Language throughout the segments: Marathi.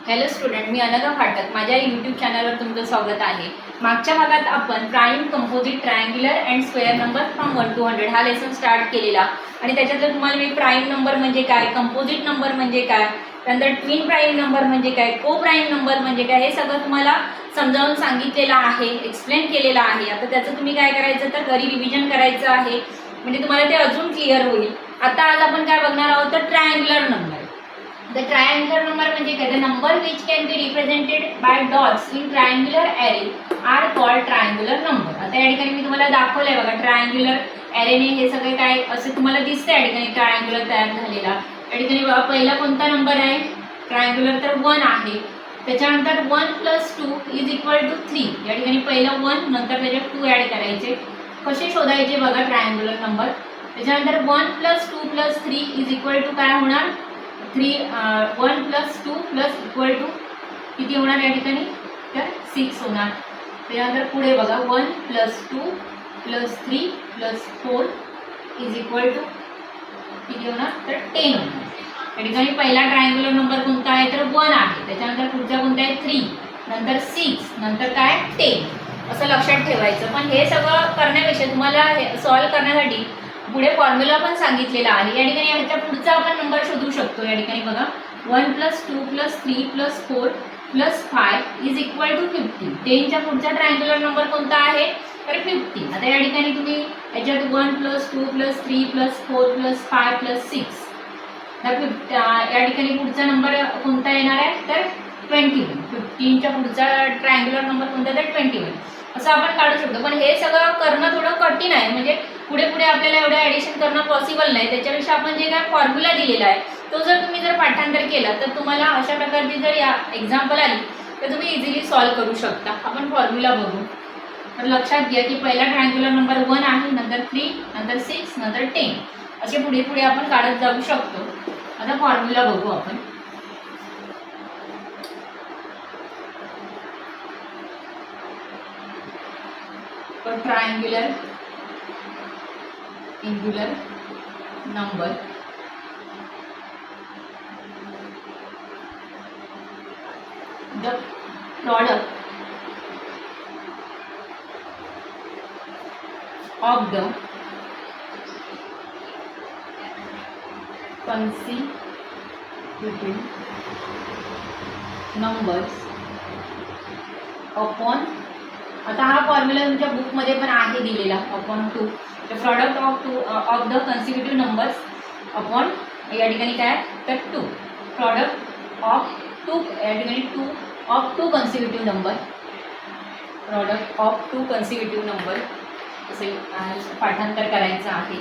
हॅलो स्टुडंट, मी अनघा फाटक. माझ्या यूट्यूब चॅनलवर तुमचं स्वागत आहे. मागच्या भागात आपण prime, composite, triangular and square number from 1 to 100 हा लेसन स्टार्ट केलेला आणि त्याच्यात तुम्हाला मी प्राईम नंबर म्हणजे काय, कंपोजिट नंबर म्हणजे काय, त्यानंतर ट्विन प्राईम नंबर म्हणजे काय, को प्राईम नंबर म्हणजे काय, हे सगळं तुम्हाला समजावून सांगितलेलं आहे, एक्सप्लेन केलेलं आहे. आता त्याचं तुम्ही काय करायचं तर घरी रिव्हिजन करायचं आहे, म्हणजे तुम्हाला ते अजून क्लिअर होईल. आता आज आपण काय बघणार आहोत तर triangular number. The triangular number म्हणजे काय, the number which can be represented by dots in triangular array are called triangular number. आता या ठिकाणी मी तुम्हाला दाखवलंय बघा, ट्रायंग्युलर अरेने हे सगळे काय असे तुम्हाला दिसतंय या ठिकाणी ट्रायंग्युलर तयार झालेला. या ठिकाणी बघा पहिला कोणता नंबर आहे ट्रायंग्युलर तर 1 आहे. त्याच्यानंतर 1 + 2 = 3. या ठिकाणी पहिला 1 नंतर त्याच्यात 2 ॲड करायचे. कसे शोधायचे बघा ट्रायंग्युलर नंबर. त्याच्यानंतर 1 + 2 + 3 = काय होणार 1 + 2 = किती होणार या ठिकाणी तर 6 होणार. त्यानंतर पुढे बघा 1 + 2 + 3 + 4 = किती होणार तर 10 होणार. या ठिकाणी पहिला ट्रायंग्युलर नंबर कोणता आहे तर 1 आहे. त्याच्यानंतर पुढचा कोणता आहे 3, नंतर 6, नंतर काय 10. असं लक्षात ठेवायचं. पण हे सगळं करण्यापेक्षा तुम्हाला सॉल्व्ह करण्यासाठी पुढे फॉर्म्युला पण सांगितलेला आहे. या ठिकाणी ह्याच्या पुढचा आपण नंबर शोधू शकतो. या ठिकाणी बघा 1 + 2 + 3 + 4 + 5 = 50. 10च्या पुढचा ट्रायंग्युलर नंबर कोणता आहे तर 50. आता या ठिकाणी तुम्ही याच्यात 1 + 2 + 3 + 4 + 5 + 6 या ठिकाणी पुढचा नंबर कोणता येणार आहे तर 21. 15च्या पुढचा ट्रायंग्युलर नंबर कोणता तर 21. असं आपण काढू शकतो. पण हे सगळं करणं थोडं कठीण आहे, म्हणजे पुढे आपल्याला एवढं ॲडिशन करणं पॉसिबल नाही. त्याच्यापेक्षा आपण जे काय फॉर्म्युला दिलेला आहे तो जर तुम्ही पाठांतर केलं तर तुम्हाला अशा प्रकारची जर या एक्झाम्पल आली तर तुम्ही इझिली सॉल्व्ह करू शकता. आपण फॉर्म्युला बघू. तर लक्षात घ्या की पहिला ट्रायंग्युलर नंबर 1 आहे, नंतर 3, नंतर 6, नंतर 10 असे पुढे आपण काढत जाऊ शकतो. आता फॉर्म्युला बघू आपण. Triangular angular number the product of the consecutive numbers upon, आता हा फॉर्म्युला तुमच्या बुकमध्ये पण आहे दिलेला, upon 2 the product of the कन्सिक्युटिव्ह numbers upon या ठिकाणी काय तर 2 प्रॉडक्ट ऑफ 2 या ठिकाणी 2 of 2 कन्सिक्युटिव्ह number, product of 2 कन्सिक्युटिव्ह number असे पाठांतर करायचं आहे.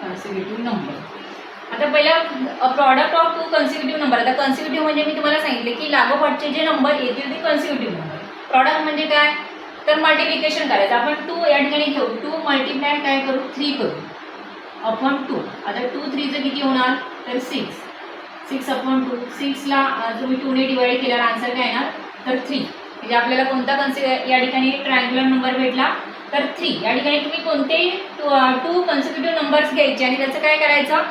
कन्सिक्युटिव्ह नंबर. आता पहिला प्रॉडक्ट ऑफ 2 कन्सिक्युटिव्ह नंबर. आता कन्सिक्युटिव्ह म्हणजे मी तुम्हाला सांगितले की लागोपाठचे जे नंबर येतील ते कन्सिक्युटिव्ह नंबर. प्रॉडक्ट म्हणजे काय तर मल्टिप्लिकेशन करायचं. आपण 2 या ठिकाणी घेऊ, 2 मल्टिप्लाय काय करू 3 करू अपॉन 2. आता 2 3चं किती होणार तर 6. 6 अपॉन 2. 6ला तुम्ही 2ने डिवाइड केल्यावर आन्सर काय येणार तर 3. म्हणजे आपल्याला कोणता या ठिकाणी ट्रायंग्युलर नंबर भेटला तर 3. या ठिकाणी तुम्ही कोणतेही 2 कन्सिक्युटिव्ह नंबर्स घ्यायचे आणि त्याचं काय करायचं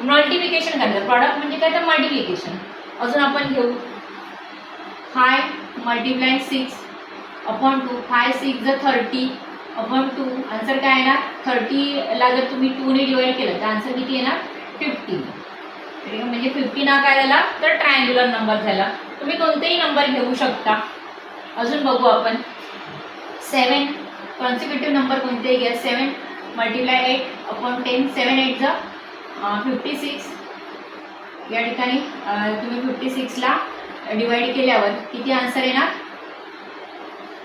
मल्टिप्लिकेशन करायचं. प्रॉडक्ट म्हणजे काय तर मल्टिप्लिकेशन. अजून आपण घेऊ 5 × 6 अपॉन 2. 5 6 = 30 अपॉन 2. आन्सर काय येणार 30ला जर तुम्ही 2ने डिवाइड केलं तर आन्सर किती येणार 15. म्हणजे 15 हा काय झाला तर ट्रायंग्युलर नंबर झाला. तुम्ही कोणतेही नंबर घेऊ शकता. अजून बघू आपण 7 कन्सिक्युटिव्ह नंबर कोणतेही घ्या. 7 × 8 अपॉन 10. 7 8 = 56. या ठिकाणी तुम्ही 56ला डिवाइड केल्यावर किती आन्सर येणार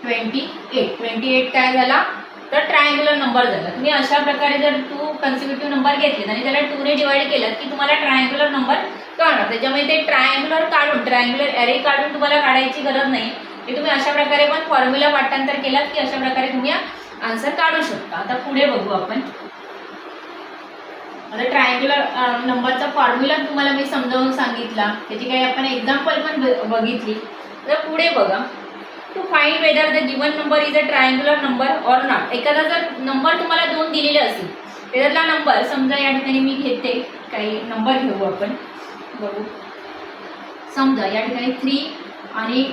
28. 28 काय झाला तर ट्रायंग्युलर नंबर झाला. तुम्ही अशा प्रकारे जर 2 कन्सिक्युटिव्ह नंबर घेतले आणि त्याला 2ने डिवाइड केलं की तुम्हाला ट्रायंग्युलर नंबर कळणार. त्याच्यामुळे ते ट्रायंग्युलर ॲरे काढून तुम्हाला काढायची गरज नाही. ते तुम्ही अशा प्रकारे पण फॉर्म्युला पाठांतर केलात की अशा प्रकारे तुम्ही आन्सर काढू शकता. आता पुढे बघू आपण. आता ट्रायंग्युलर नंबरचा फॉर्म्युला तुम्हाला मी समजावून सांगितला, त्याची काही आपण एक्झाम्पल पण बघितली. तर पुढे बघा to find whether the given number is a triangular number or not. एखादा जर नंबर तुम्हाला दोन दिलेले असतील त्याच्यातला नंबर समजा या ठिकाणी मी घेते, काही नंबर घेऊ आपण, बघू. समजा या ठिकाणी 3 आणि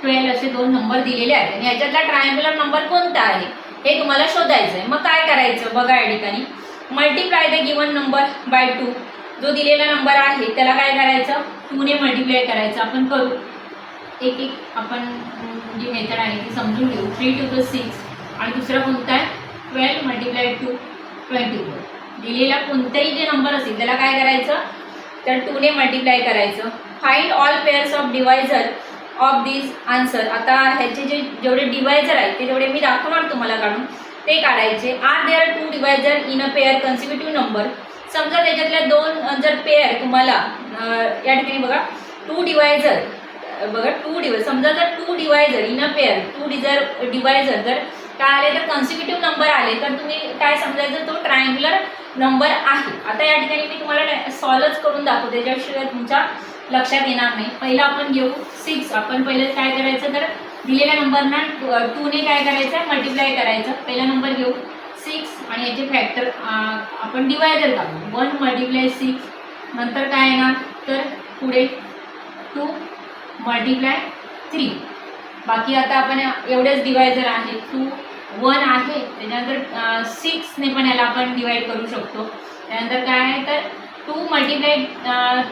12 असे 2 नंबर दिलेले आहेत आणि याच्यातला ट्रायंग्युलर नंबर कोणता आहे हे तुम्हाला शोधायचं आहे. मग काय करायचं बघा, या ठिकाणी multiply the given number by 2. जो दिलेला नंबर आहे त्याला काय करायचं, 2 ने मल्टिप्लाय करायचं. आपण करू एक एक, आपण जी मेथड आहे ती समजून घेऊ. 3 to the 6 आणि दुसरा कोणता आहे 12 मल्टिप्लाय 2 24. दिलेला कोणताही जे नंबर असेल त्याला काय करायचं, तर 2 ने मल्टिप्लाय करायचं. Find all pairs of divisor of this answer. आता ह्याचे जेवढे डिवायझर आहेत ते जेवढे मी दाखवणार तुम्हाला काढून ते काढायचे. Are there 2 divisor in a pair consecutive number. समजा त्याच्यातल्या 2 जर पेअर तुम्हाला या ठिकाणी बघा 2 डिवायझर बघा 2 डिवायझर, समजा जर 2 divisor in a pair 2 divisor जर काय आले तर कन्सिक्युटिव्ह नंबर आले तर तुम्ही काय समजायचं, तो ट्रायंग्युलर नंबर आहे. आता या ठिकाणी मी तुम्हाला सॉल्वच करून दाखवते, त्याच्याशिवाय तुमच्या लक्षात येणार नाही. पहिला आपण घेऊ 6. आपण पहिले काय करायचं, तर दिलेल्या नंबरना 2 ने काय करायचं मल्टिप्लाय करायचं. पहिला नंबर घेऊ 6 आणि याचे फॅक्टर आपण डिवायझर काढू. 1 मल्टिप्लाय 6, नंतर काय येणार तर पुढे 2 मल्टिप्लाय 3. बाकी आता आपण एवढेच डिवायझर आहे, 2 1 आहे, त्याच्यानंतर 6 ने पण याला आपण डिवाइड करू शकतो. त्यानंतर काय आहे तर 2 मल्टिप्लाय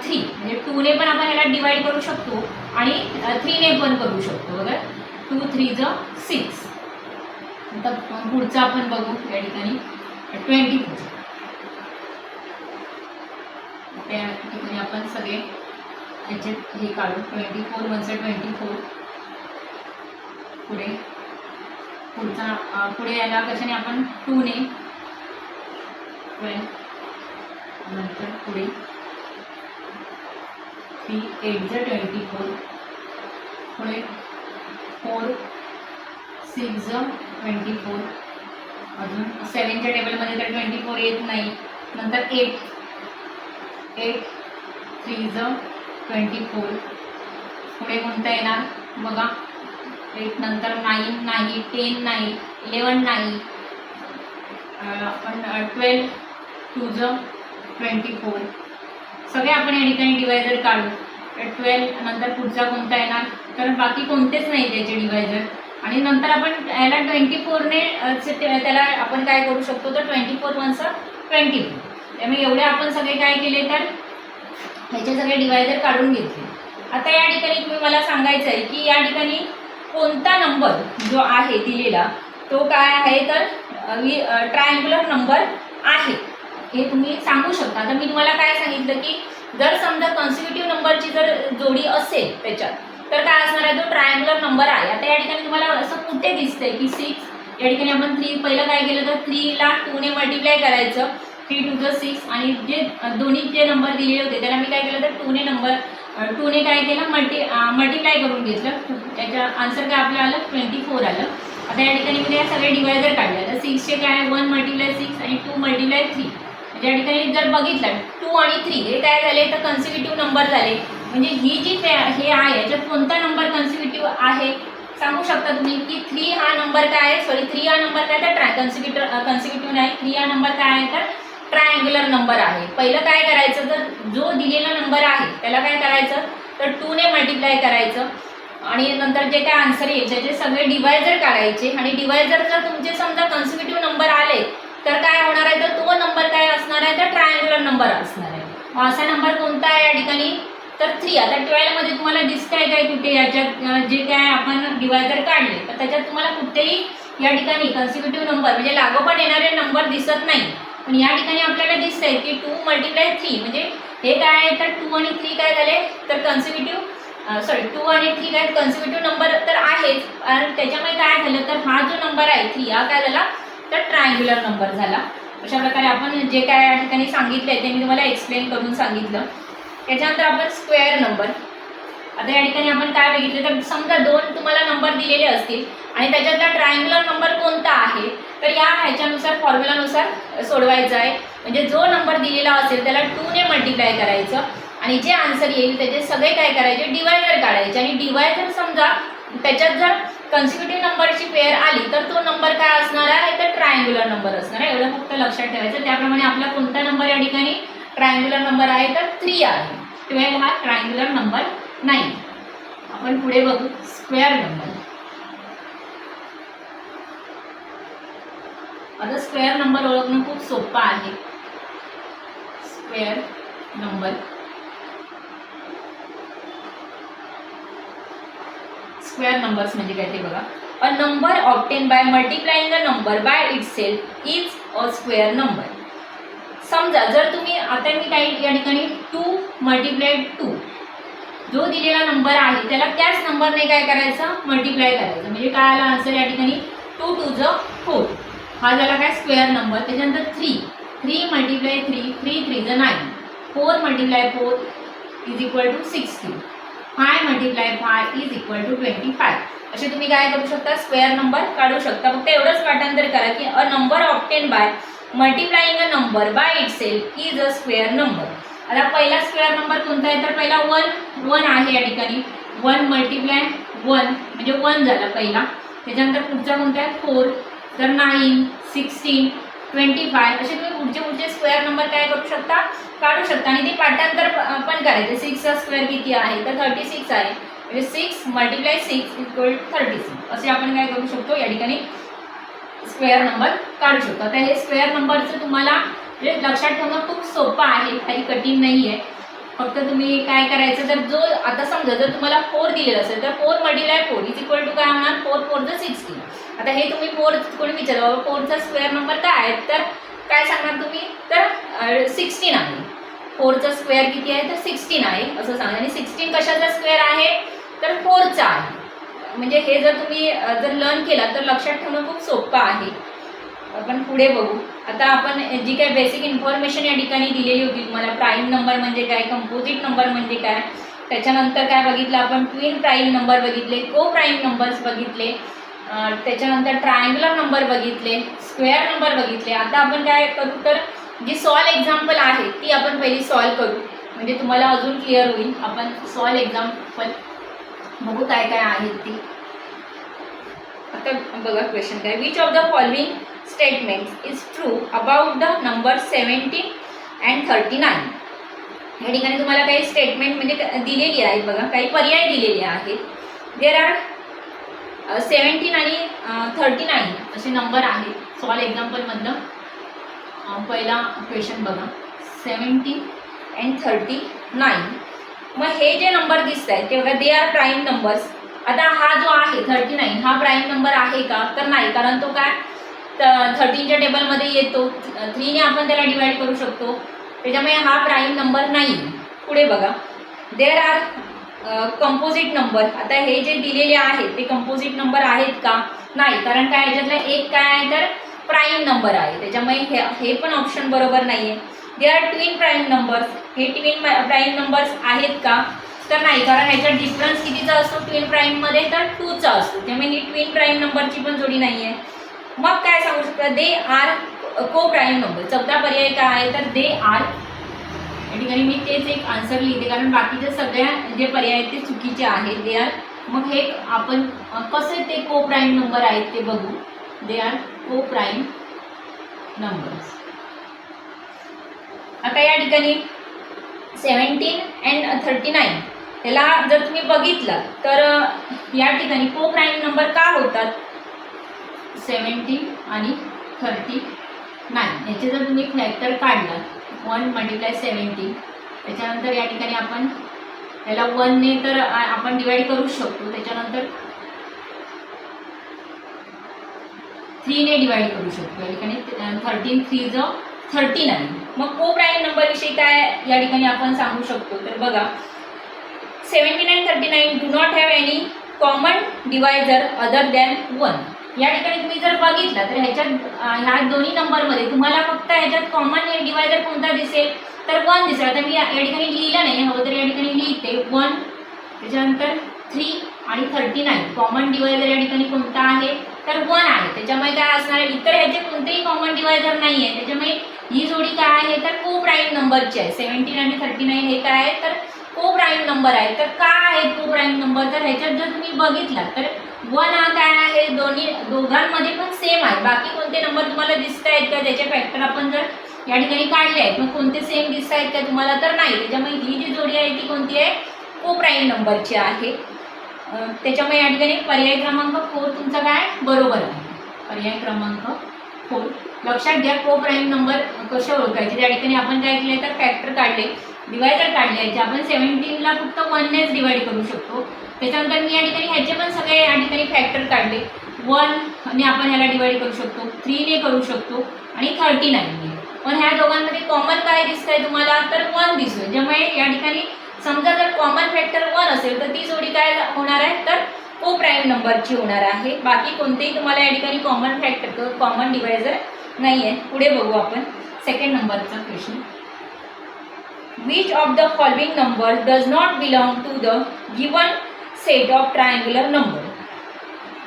3, म्हणजे 2 ने पण आपण याला डिवाइड करू शकतो आणि 3 ने पण करू शकतो. बघा 2 3 6. आता पुढचं आपण बघू या ठिकाणी 24. त्या ठिकाणी आपण सगळे याच्यात हे काढू. 24 1 24. पुढे याला कशाने आपण 2 ने 12, नंतर पुढे 3 8 24, पुढे 4 6 24, अजून 7च्या टेबलमध्ये तर 24 येत नाही. नंतर 8 3 24. पुढे कोणता येणार बघा 8, नंतर 9 नाही, 10 नाही, 11 नाही, आपण 12 2 24. सगळे आपण या ठिकाणी डिवायझर काढू. 12 नंतर पुढचा कोणता येणार, कारण बाकी कोणतेच नाही त्याचे डिवायझर. आणि नंतर आपण याला 24 ने त्याला आपण काय करू शकतो, तर 24 1 24. त्यामुळे एवढे आपण सगळे काय केले तर ह्याचे सगळे डिवायझर काढून घेतले. आता या ठिकाणी तुम्ही मला सांगायचं आहे की या ठिकाणी कोणता नंबर जो आहे दिलेला तो काय आहे तर ट्रायंग्युलर नंबर आहे हे तुम्ही सांगू शकता. आता मी तुम्हाला काय सांगितलं की जर समजा कन्सिक्युटिव्ह नंबरची जर जोडी असेल त्याच्यात तर काय असणार आहे, तो ट्रायंग्युलर नंबर आहे. आता या ठिकाणी तुम्हाला असं कुठे दिसतंय की 6, या ठिकाणी आपण 3 पहिलं काय केलं तर 3 ला 2 ने मल्टिप्लाय करायचं. 3 2 6 आणि जे दोन्ही जे नंबर दिलेले होते त्याला मी काय केलं तर 2 ने काय केलं मल्टिप्लाय करून घेतलं. त्याच्या आन्सर काय आपलं आलं 24 आलं. आता या ठिकाणी मी या सगळे डिवायझर काढले. तर 6चे काय 1 मल्टिप्लाय 6 आणि 2 मल्टिप्लाय 3. या ठिकाणी जर बघितलं 2 आणि 3 हे काय झाले तर कन्सिक्युटिव्ह नंबर झाले. म्हणजे ही जी हे आहे याच्यात कोणता नंबर कन्सिक्युटिव्ह आहे सांगू शकता तुम्ही की 3 हा नंबर काय आहे, सॉरी 3 हा नंबर काय तर कन्सिक्युटिव्ह नाही, 3 हा नंबर काय आहे तर ट्रायंग्युलर नंबर आहे. पहिलं काय करायचं तर जो दिलेला नंबर आहे त्याला काय करायचं तर 2 ने मल्टिप्लाय करायचं आणि नंतर जे काय आन्सर येईल त्याचे सगळे डिवायझर काढायचे. आणि डिवायझर जर तुमचे समजा कन्सिक्युटिव्ह नंबर आले तर काय होणार आहे तर तो नंबर काय असणार आहे तर ट्रायंग्युलर नंबर असणार आहे. असा नंबर कोणता आहे या ठिकाणी तर 3. आता 12 मध्ये तुम्हाला दिसतंय काय कुठे याच्यात जे काय आपण डिवायझर काढले तर त्याच्यात तुम्हाला कुठेही या ठिकाणी कन्सिक्युटिव्ह नंबर म्हणजे लागोपाठ येणारे नंबर दिसत नाही. पण या ठिकाणी आपल्याला दिसतंय की 2 मल्टिप्लाय 3 म्हणजे हे काय आहे तर 2 आणि 3 काय झाले तर कन्सिक्युटिव्ह 2 आणि 3 काय कन्सिक्युटिव्ह नंबर तर आहेच. आणि त्याच्यामुळे काय झालं तर हा जो नंबर आहे 3 हा काय झाला तर ट्रायंग्युलर नंबर झाला. अशा प्रकारे आपण जे काय या ठिकाणी सांगितलं आहे ते मी तुम्हाला एक्सप्लेन करून सांगितलं. त्याच्यानंतर आपण स्क्वेअर नंबर. आता या ठिकाणी आपण काय बघितलं तर समजा 2 तुम्हाला नंबर दिलेले असतील आणि त्याच्यातला ट्रायंग्युलर नंबर कोणता आहे तर या ह्याच्यानुसार फॉर्म्युलानुसार सोडवायचं आहे. म्हणजे जो नंबर दिलेला असेल त्याला 2 ने मल्टिप्लाय करायचं आणि जे आन्सर येईल त्याचे सगळे काय करायचे डिवायझर काढायचे. आणि डिवायझर समजा त्याच्यात जर कन्सिक्युटिव्ह नंबरची पेअर आली तर तो नंबर काय असणार आहे, तर ट्रायंग्युलर नंबर असणार आहे. एवढं फक्त लक्षात ठेवायचं. त्याप्रमाणे आपला कोणता नंबर या ठिकाणी ट्रायंग्युलर नंबर आहे, तर 3 आहे. 12 हा ट्रायंग्युलर नंबर नाही. आपण पुढे बघू स्क्वेअर नंबर. आता स्क्वेअर नंबर ओळखणं खूप सोपं आहे. स्क्वेअर नंबर, स्क्वेअर नंबर्स म्हणजे काय ते बघा. A number obtain bye multiplying a number by itself is a square number. समजा जर तुम्ही आता मी काही या ठिकाणी 2 मल्टिप्लाइड 2 जो दिलेला नंबर आहे त्याला त्याच नंबरने काय करायचं, मल्टिप्लाय करायचं. म्हणजे काय आला आन्सर या ठिकाणी 2 2 ज 4. हा झाला काय स्क्वेअर नंबर. त्याच्यानंतर 3 मल्टिप्लाय 3 3 ज 9. 4 multiply 4 is equal to 16. 5 multiply 5 is equal to 25. असे तुम्ही काय करू शकता, स्क्वेअर नंबर काढू शकता. फक्त एवढंच पाठांतर करा की a number obtain bye multiplying a number by itself is a square number. आता पहिला स्क्वेअर नंबर कोणता आहे, तर पहिला 1 आहे या ठिकाणी. 1 मल्टिप्लाय 1 म्हणजे 1 झाला पहिला. त्याच्यानंतर पुढचा कोणता आहे 4, तर 9 16 25. असे तुम्ही पुढचे स्क्वेअर नंबर काय करू शकता, काढू शकता. आणि ते पाठांतर पण करायचे. 6 चा स्क्वेअर किती आहे, तर 36 आहे. म्हणजे 6 मल्टिप्लाय 6 इक्वल 36. असे आपण काय करू शकतो या ठिकाणी स्क्वेअर नंबर काढू शकतो. आता हे स्क्वेअर नंबरचं तुम्हाला लक्षात ठेवणं खूप सोपं आहे, काही कठीण नाही आहे. फक्त तुम्ही काय करायचं, तर जो आता समजा जर तुम्हाला 4 दिलेलं असेल तर 4 मल्टिप्लाय 4 इज इक्वल टू काय होणार, 4 4 ज 16. आता हे तुम्ही 4 कोणी विचारलं 4चा स्क्वेअर नंबर काय आहे, तर काय सांगणार तुम्ही, तर 16 आहे. 4चा स्क्वेअर किती आहे, तर 16 आहे असं सांगा. आणि 16 कशाचा स्क्वेअर आहे, तर 4चा आहे. म्हणजे हे जर तुम्ही जर लर्न केला तर लक्षात ठेवणं खूप सोपं आहे. आपण पुढे बघू. आता आपण जी काय बेसिक इन्फॉर्मेशन या ठिकाणी दिलेली होती तुम्हाला, प्राईम नंबर म्हणजे काय, कंपोजिट नंबर म्हणजे काय, त्याच्यानंतर काय बघितलं आपण, ट्विन प्राईम नंबर बघितले, को प्राईम नंबर्स बघितले, त्याच्यानंतर ट्रायंग्युलर नंबर बघितले, स्क्वेअर नंबर बघितले. आता आपण काय करू, तर जी सॉल्व एक्झाम्पल आहे ती आपण पहिली सॉल्व करू, म्हणजे तुम्हाला अजून क्लिअर होईल. आपण सॉल्व एक्झाम्पल बघू काय काय आहेत ती. आता बघा क्वेश्चन काय, which of the following statements is true about the number 17 and 39. या ठिकाणी तुम्हाला काही स्टेटमेंट म्हणजे दिलेली आहेत बघा, काही पर्याय दिलेले आहेत. देर आर 17 आणि 39 असे नंबर आहेत सॉल्व एक्झाम्पलमधलं. पहिला क्वेश्चन बघा, 17 and 39. मग हे जे नंबर दिसत आहेत ते बघा, दे आर प्राईम नंबर्स. आता हा जो आहे 39 हा प्राईम नंबर आहे का, तर नाही, कारण तो काय 13च्या टेबलमध्ये येतो. 3ने आपण त्याला डिवाइड करू शकतो, त्याच्यामुळे हा प्राईम नंबर नाही. पुढे बघा, देर आर कंपोजिट नंबर. आता हे जे दिलेले आहेत ते कंपोजिट नंबर आहेत का, नाही, कारण काय याच्यातला एक काय आहे, तर प्राईम नंबर आहे, त्याच्यामुळे हे पण ऑप्शन बरोबर नाही आहे. They are twin prime numbers. हे ट्विन प्राईम नंबर्स आहेत का, तर नाही, कारण ह्याच्यात डिफरन्स कितीचा असतो ट्विन प्राईममध्ये, तर 2चा असतो, त्यामुळे ही ट्विन प्राईम नंबरची पण जोडी नाही आहे. मग काय सांगू शकता, दे आर को प्राईम नंबर. चौथा पर्याय काय आहे, तर दे आर. या ठिकाणी मी तेच एक आन्सर लिहिते, कारण बाकीचे सगळ्या जे पर्याय आहेत ते चुकीचे आहेत. They are. मग हे आपण कसे ते को प्राईम नंबर आहेत ते बघू. दे आर को प्राईम नंबर्स. आता या ठिकाणी 17 and 39 त्याला जर तुम्ही बघितलं तर या ठिकाणी को प्राईम नंबर का होतात, 17 आणि 39 याचे जर तुम्ही फॅक्टर काढला 1 मल्टिप्लाय 17, त्याच्यानंतर या ठिकाणी आपण याला 1ने तर आपण डिवाइड करू शकतो, त्याच्यानंतर 3ने डिवाइड करू शकतो. या ठिकाणी 13 3 ज 39. मग को प्राईम नंबरविषयी काय या ठिकाणी आपण सांगू शकतो, तर बघा 17 and 39 do not have any common divisor other than 1. या ठिकाणी तुम्ही जर बघितलं तर ह्या दोन्ही नंबरमध्ये तुम्हाला फक्त ह्याच्यात कॉमन डिवायझर कोणता दिसेल, तर 1 दिसेल. आता मी या ठिकाणी लिहिलं नाही, हवं तर या ठिकाणी लिहिते 1, त्याच्यानंतर 3 आणि 39. कॉमन डिवायझर या ठिकाणी कोणता आहे, तर 1 आहे, त्याच्यामुळे काय असणार आहे, इतर ह्याचे कोणतेही कॉमन डिवायझर नाही आहे, त्याच्यामुळे ही जोडी काय आहे, तर को प्राईम नंबरची आहे. 17 आणि 39 हे काय आहे, तर को प्राईम नंबर आहे. तर का आहे को प्राईम नंबर, तर ह्याच्यात जर तुम्ही बघितला तर 1 हा काय आहे, दोघांमध्ये पण सेम आहे. बाकी कोणते नंबर तुम्हाला दिसत आहेत का त्याचे फॅक्टर आपण जर या ठिकाणी काढले आहेत, मग कोणते सेम दिसत आहेत का तुम्हाला, तर नाही. त्याच्यामुळे ही जी जोडी आहे ती कोणती आहे, को प्राईम नंबरची आहे. त्याच्यामुळे या ठिकाणी पर्याय क्रमांक 4 तुमचा काय बरोबर आहे. पर्याय क्रमांक 4 लक्षात घ्या. को प्राईम नंबर कसे ओळखायचे, त्या ठिकाणी आपण काय केले तर फॅक्टर काढले, डिवायडर काढले याचे. आपण 17ला फक्त 1नेच डिवाइड करू शकतो. त्याच्यानंतर मी या ठिकाणी ह्याचे पण सगळे या ठिकाणी फॅक्टर काढले. 1 ने आपण ह्याला डिवाइड करू शकतो, 3 ने करू शकतो आणि 39 ने. पण ह्या दोघांमध्ये कॉमन काय दिसतंय तुम्हाला, तर 1 दिसतोय. ज्यामुळे या ठिकाणी समजा जर कॉमन फॅक्टर 1 असेल तर ती जोडी काय होणार आहे, तर को प्राईम नंबरची होणार आहे. बाकी कोणतेही तुम्हाला या ठिकाणी कॉमन फॅक्टर कॉमन डिवायझर नाही आहे. पुढे बघू आपण सेकंड नंबरचा question. Which of the following number does not belong to the given set of triangular number.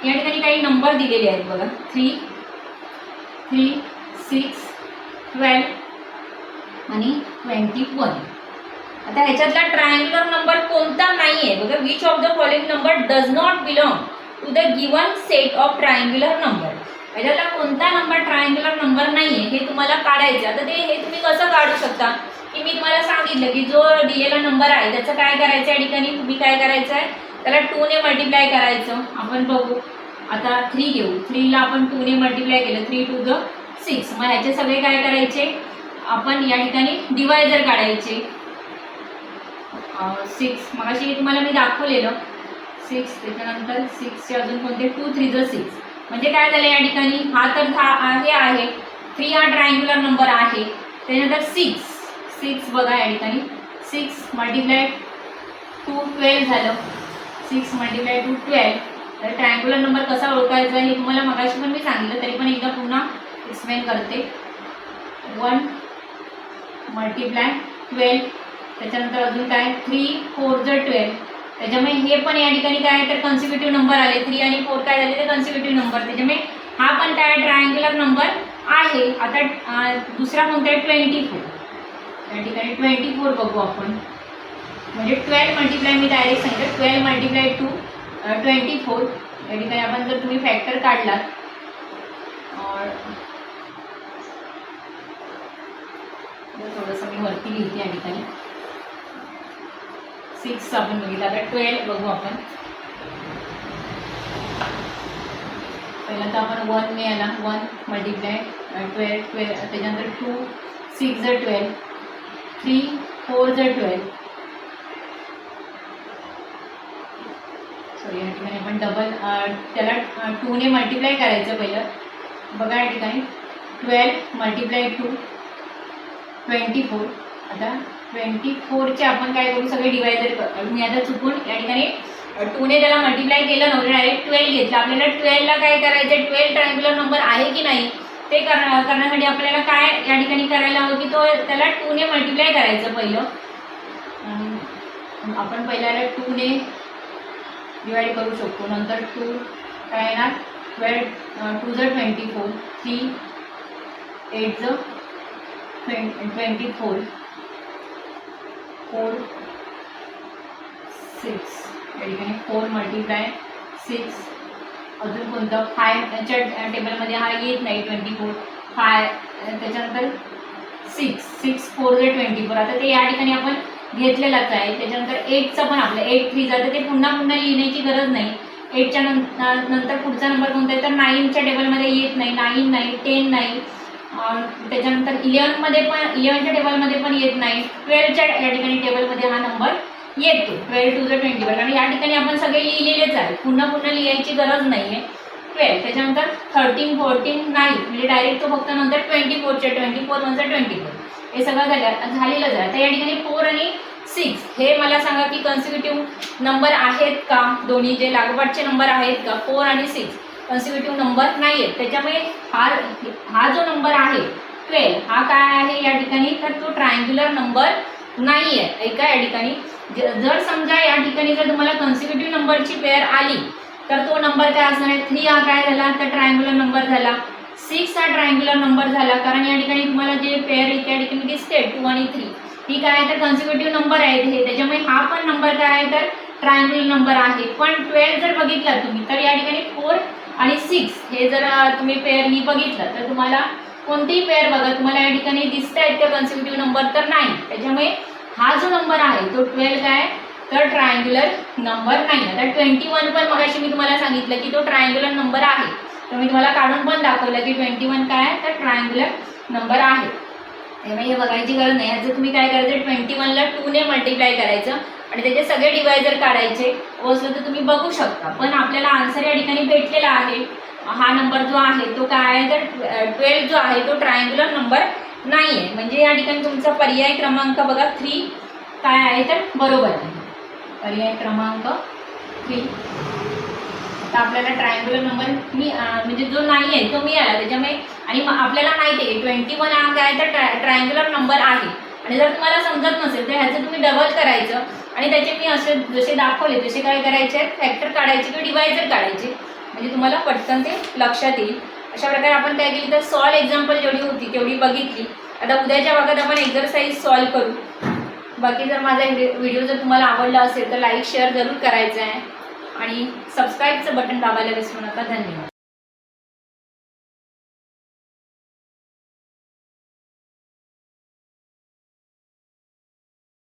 या ठिकाणी काही नंबर दिलेले आहेत बघा, 3, 6, 12 आणि 21. आता ह्याच्यातला ट्रायंग्युलर नंबर कोणता नाही आहे बघा. Which of the following number does not belong to the given set of triangular number. ह्याच्यातला कोणता नंबर ट्रायंग्युलर नंबर नाही आहे हे तुम्हाला काढायचं. आता हे तुम्ही कसं काढू शकता, की मी तुम्हाला सांगितलं की जो दिलेला नंबर आहे त्याचं काय करायचं, या ठिकाणी तुम्ही काय करायचं आहे, त्याला 2 ने मल्टिप्लाय करायचं. आपण बघू आता 3 घेऊ, 3ला आपण 2 ने मल्टिप्लाय केलं, 3 टू द 6. मग ह्याचे सगळे काय करायचे, आपण या ठिकाणी डिवायझर काढायचे. 6 मगाशी तुम्हाला मी दाखवलेलं 6, त्याच्यानंतर 6चे अजून कोणते 2, 3 ज 6. म्हणजे काय झालं या ठिकाणी, हा तर हे आहे 3 हा ट्रायंग्युलर नंबर आहे. त्यानंतर 6 बघा या ठिकाणी 6 मल्टिप्लाय टू 12 झालं. 6 मल्टिप्लाय टू 12. तर ट्रायंग्युलर नंबर कसा ओळखायचा हे तुम्हाला मगाशी पण मी सांगितलं, तरी पण एकदा पुन्हा एक्सप्लेन करते. 1 मल्टिप्लाय 12, त्याच्यानंतर अजून काय 3, 4 ज 12. त्याच्यामुळे हे पण या ठिकाणी काय आहे तर कन्सिक्युटिव्ह नंबर आले. 3 आणि 4 काय झाले ते कन्सिक्युटिव्ह नंबर. त्याच्यामुळे हा पण काय ट्रायंग्युलर नंबर आहे. आता दुसरा कोणता आहे 24. या ठिकाणी 24 बघू आपण. म्हणजे 12 मल्टिप्लाय मी डायरेक्ट सांगितलं 12 मल्टिप्लाय टू 24. या ठिकाणी आपण जर तुम्ही फॅक्टर काढलात, थोडंसं मी वरती लिहिते या ठिकाणी 6 आपण बघितलं. आता 12 बघू आपण. पहिला तर आपण 1 ने आला, 1 मल्टिप्लाय 12, त्याच्यानंतर 2, 6 ज 12, 3, 4 ज 12. सॉरी या ठिकाणी आपण डबल त्याला 2 ने मल्टिप्लाय करायचं पहिलं. बघा या ठिकाणी 12 मल्टिप्लाय टू 24. आता 24चे आपण काय करू, सगळे डिवायडर करू. मी आता चुकून या ठिकाणी 2 ने त्याला मल्टिप्लाय केलं नव्हतं, डायरेक्ट 12 घेतलं. आपल्याला 12ला काय करायचं, 12 ट्रायंग्युलर नंबर आहे की नाही ते करण्यासाठी आपल्याला काय या ठिकाणी करायला हवं, की तो त्याला 2 ने मल्टिप्लाय करायचं पहिलं. आपण पहिल्याला 2 ने डिवाइड करू शकतो. नंतर 2 काय येणार 12, 2 ज 24, 3, 8 ज 24, 4, 6. या ठिकाणी 4 मल्टिप्लाय 6. अजून कोणतं 5च्या टेबलमध्ये हा येत नाही 24, 5. त्याच्यानंतर 6, 4 ज 24. आता ते या ठिकाणी आपण घेतलेलाच आहे. त्याच्यानंतर 8चं पण आपलं 8, 3 जातं, ते पुन्हा लिहिण्याची गरज नाही. 8च्या नंतर पुढचा नंबर कोणता आहे तर 9च्या टेबलमध्ये येत नाही. 9 नाही, 10 नाही. त्याच्यानंतर 11मध्ये पण 11च्या टेबलमध्ये पण येत नाही. 12च्या या ठिकाणी टेबलमध्ये हा नंबर येतो 12 टू ज 21. आणि या ठिकाणी आपण सगळे लिहिलेलेच आहे, पुन्हा लिहायची गरज नाही आहे. 12 त्याच्यानंतर 13, 14 नाही, म्हणजे डायरेक्ट तो फक्त नंतर 24च्या 24 नंतर 24 हे सगळं झालेलंच आहे. तर या ठिकाणी 4 आणि 6 हे मला सांगा की कन्सिक्युटिव्ह नंबर आहेत का, दोन्ही जे लागोपाठचे नंबर आहेत का. 4 आणि 6 कन्सिक्युटिव्ह नंबर नाही आहेत. त्याच्यामुळे हा जो नंबर आहे 12 हा काय आहे या ठिकाणी तर तो ट्रायंग्युलर नंबर नाही आहे. ऐका या ठिकाणी जर समजा या ठिकाणी जर तुम्हाला कन्सिक्युटिव्ह नंबरची पेअर आली तर तो नंबर काय असणार आहे. 3 हा काय झाला तर ट्रायंग्युलर नंबर झाला. 6 हा ट्रायंग्युलर नंबर झाला, कारण या ठिकाणी तुम्हाला जे पेअर त्या ठिकाणी दिसते 2 आणि 3 ही काय आहे तर कन्सिक्युटिव्ह नंबर आहेत हे. त्याच्यामुळे हा पण नंबर काय आहे तर ट्रायंगुलर नंबर आहे. पण 12 जर बघितला तुम्ही तर या ठिकाणी 4 आणि 6 हे जर तुम्ही पेअर ही बघितलं तर तुम्हाला कोणतेही पेअर बघा तुम्हाला या ठिकाणी दिसत आहेत का कन्सिक्युटिव्ह नंबर तर नाही. त्याच्यामुळे हा जो नंबर आहे तो 12 काय तर ट्रायंगुलर नंबर नाही. आता 21 पण मगाशी मी तुम्हाला सांगितलं की तो ट्रायंगुलर नंबर आहे, तर मी तुम्हाला काढून पण दाखवलं की 21 काय आहे तर ट्रायंगुलर नंबर आहे. त्यामुळे हे बघायची गरज नाही. ह्याचं तुम्ही काय करायचं 21 ला 2 ने मल्टिप्लाय करायचं आणि त्याचे सगळे डिवायझर काढायचे असलं तर तुम्ही बघू शकता. पण आपल्याला आन्सर या ठिकाणी भेटलेला आहे. हा नंबर जो आहे तो काय आहे तर 12 जो आहे तो ट्रायंगुलर नंबर नाही आहे. म्हणजे या ठिकाणी तुमचा पर्याय क्रमांक बघा 3 काय आहे तर बरोबर आहे. पर्याय क्रमांक 3. आता आपल्याला ट्रायंगुलर नंबर म्हणजे जो नाही आहे तो मिळाला. त्याच्यामुळे आणि आपल्याला माहिती आहे 21 हा काय तर ट्रायंगुलर नंबर आहे. आणि जर तुम्हाला समजत नसेल तर ह्याचं तुम्ही डबल करायचं आणि त्याचे मी असे जसे दाखवले तसे काय करायचे फॅक्टर काढायचे किंवा डिवायझर काढायचे म्हणजे तुम्हाला पटकन ते लक्षात येईल. अशा प्रकारे आपण काय केली तर सॉल्व एक्झाम्पल जेवढी होती तेवढी बघितली. आता उद्याच्या भागात आपण एक्झरसाइज सॉल्व करू. बाकी जर माझा व्हिडिओ जर तुम्हाला आवडला असेल तर लाईक शेअर जरूर करायचं आहे आणि सबस्क्राईबचं बटन दाबायला विसरू नका. धन्यवाद.